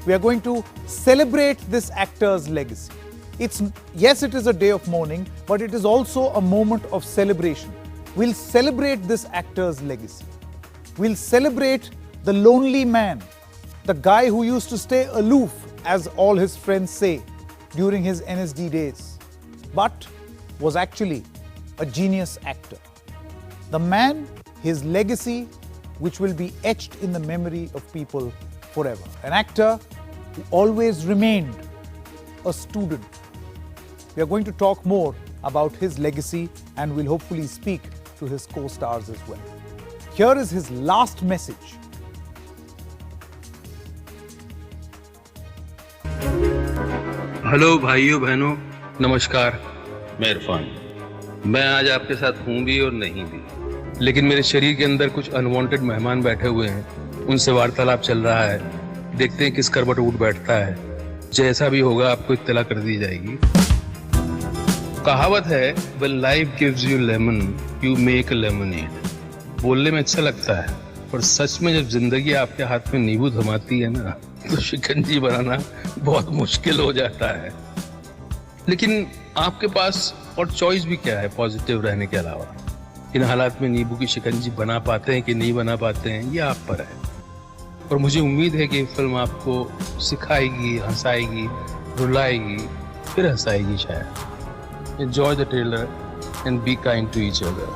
we are going to celebrate this actor's legacy. Yes, it is a day of mourning, but it is also a moment of celebration. We'll celebrate this actor's legacy. We'll celebrate the lonely man, the guy who used to stay aloof, as all his friends say, during his NSD days, but was actually a genius actor. The man, his legacy, which will be etched in the memory of people forever. An actor who always remained a student. We are going to talk more about his legacy and will hopefully speak to his co-stars as well. Here is his last message. Hello भाइयों बहनों, नमस्कार। मैं इरफान। मैं आज आपके साथ हूँ भी और नहीं भी, लेकिन मेरे शरीर के अंदर कुछ अनवांटेड मेहमान बैठे हुए हैं। उनसे वार्तालाप चल रहा है। देखते हैं किस करवट उठ बैठता है। जैसा भी होगा आपको इत्तला कर दी जाएगी। कहावत है, when life gives you lemon, you make a lemonade। बोलने में अच्छा लगता है, पर सच में जब जिंदगी आपके हाथ में नींबू थमाती है ना, तो शिकंजी बनाना बहुत मुश्किल हो जाता है। लेकिन आपके पास और चॉइस भी क्या है पॉजिटिव रहने के अलावा? इन हालात में नींबू की शिकंजी बना पाते हैं कि नहीं बना पाते हैं, ये आप पर है। और मुझे उम्मीद है कि ये फिल्म आपको सिखाएगी, हंसाएगी, रुलाएगी, फिर हंसाएगी शायद। Enjoy the trailer and be kind to each other.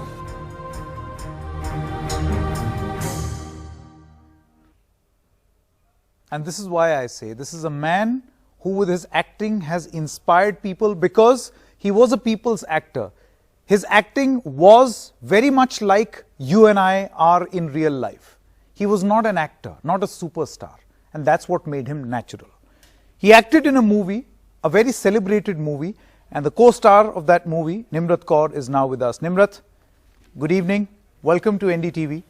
And this is why I say this is a man who with his acting has inspired people, because he was a people's actor. His acting was very much like you and I are in real life. He was not an actor, not a superstar, and that's what made him natural. He acted in a movie, a very celebrated movie, and the co-star of that movie, Nimrat Kaur, is now with us. Nimrat, good evening. Welcome to NDTV.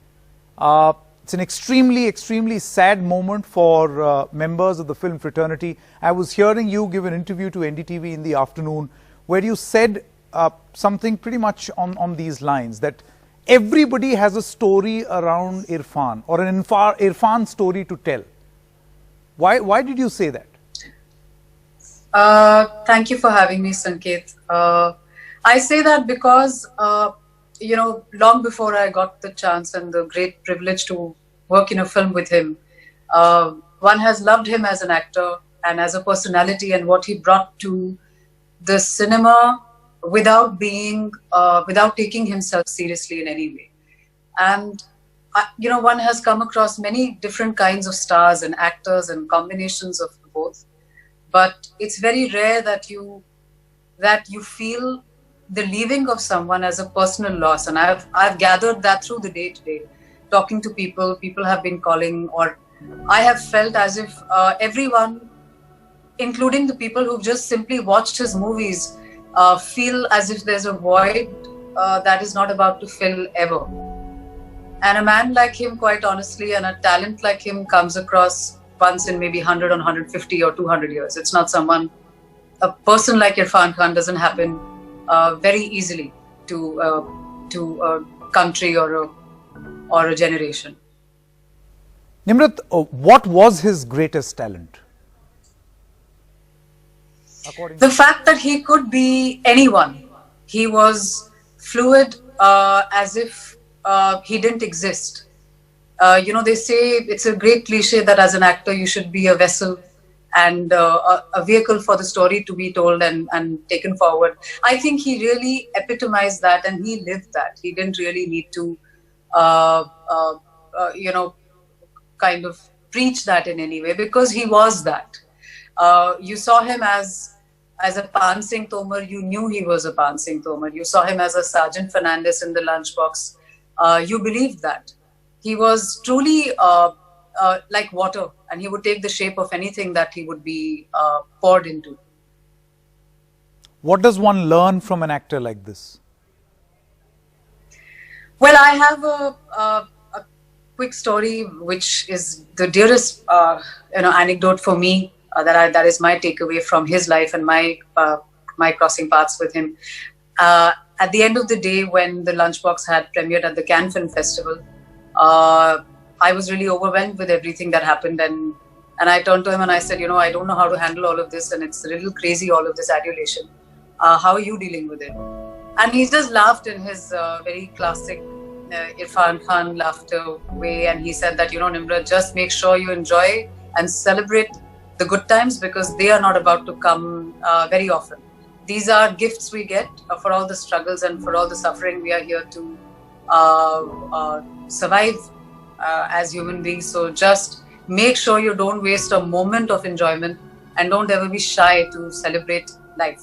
It's an extremely sad moment for members of the film fraternity. I was hearing you give an interview to NDTV in the afternoon where you said something pretty much on these lines, that everybody has a story around Irrfan, or an Irrfan story to tell. Why did you say that? Thank you for having me, Sanket. I say that because, long before I got the chance and the great privilege to work in a film with him, one has loved him as an actor and as a personality and what he brought to the cinema without taking himself seriously in any way. And, one has come across many different kinds of stars and actors and combinations of both. But it's very rare that you feel the leaving of someone as a personal loss, and I've gathered that through the day to day, talking to people. People have been calling, or I have felt as if everyone, including the people who've just simply watched his movies, feel as if there's a void that is not about to fill ever. And a man like him, quite honestly, and a talent like him comes across once in maybe 100 or 150 or 200 years. It's not a person like Irrfan Khan doesn't happen very easily to a country or a generation. Nimrat, what was his greatest talent? The fact that he could be anyone. He was fluid, as if he didn't exist. They say it's a great cliche that as an actor you should be a vessel and a vehicle for the story to be told and taken forward. I think he really epitomized that and he lived that. He didn't really need to, kind of preach that in any way, because he was that. You saw him as a Pan Singh Tomar, you knew he was a Pan Singh Tomar. You saw him as a Sergeant Fernandez in the lunchbox. You believed that. He was truly like water, and he would take the shape of anything that he would be poured into. What does one learn from an actor like this? Well, I have a quick story, which is the dearest anecdote for me. That is my takeaway from his life and my crossing paths with him. At the end of the day, when the Lunchbox had premiered at the Cannes Film Festival, I was really overwhelmed with everything that happened, and And I turned to him and I said, I don't know how to handle all of this, and it's a little crazy, all of this adulation. How are you dealing with it? And he just laughed in his very classic Irrfan Khan laughter way, and he said that, Nimrat, just make sure you enjoy and celebrate the good times, because they are not about to come very often. These are gifts we get for all the struggles and for all the suffering we are here to survive as human beings. So just make sure you don't waste a moment of enjoyment, and don't ever be shy to celebrate life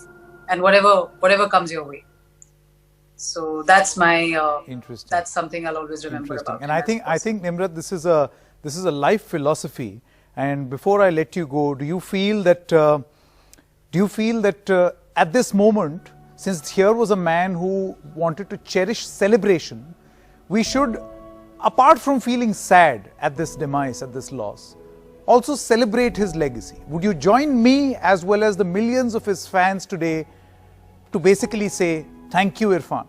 and whatever comes your way. So that's my Interesting. That's something I'll always remember about. And I think Nimrat, this is a life philosophy. And before I let you go, do you feel that at this moment, since here was a man who wanted to cherish celebration, we should, apart from feeling sad at this demise, at this loss, also celebrate his legacy? Would you join me as well as the millions of his fans today to basically say, thank you, Irrfan?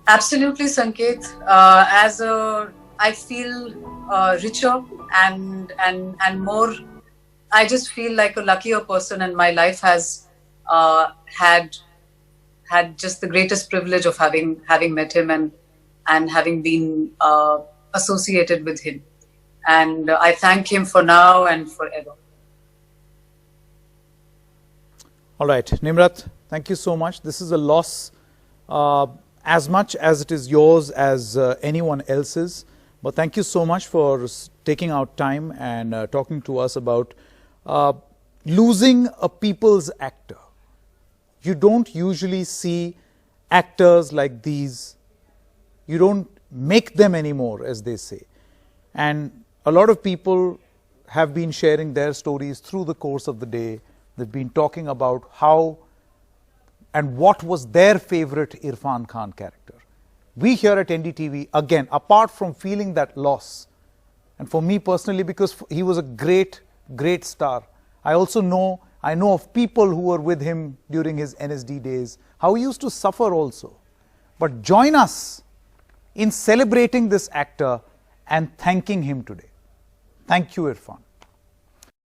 Absolutely, Sanket. I feel richer and more. I just feel like a luckier person, and my life has had just the greatest privilege of having met him and having been associated with him. And I thank him for now and forever. All right, Nimrat, thank you so much. This is a loss as much as it is yours as anyone else's. But thank you so much for taking out time and talking to us about losing a people's actor. You don't usually see actors like these. You don't make them anymore, as they say. And a lot of people have been sharing their stories through the course of the day. They've been talking about how and what was their favorite Irrfan Khan character. We here at NDTV, again, apart from feeling that loss, and for me personally, because he was a great star, I know of people who were with him during his NSD days, how he used to suffer also. But join us in celebrating this actor and thanking him today. Thank you, Irrfan.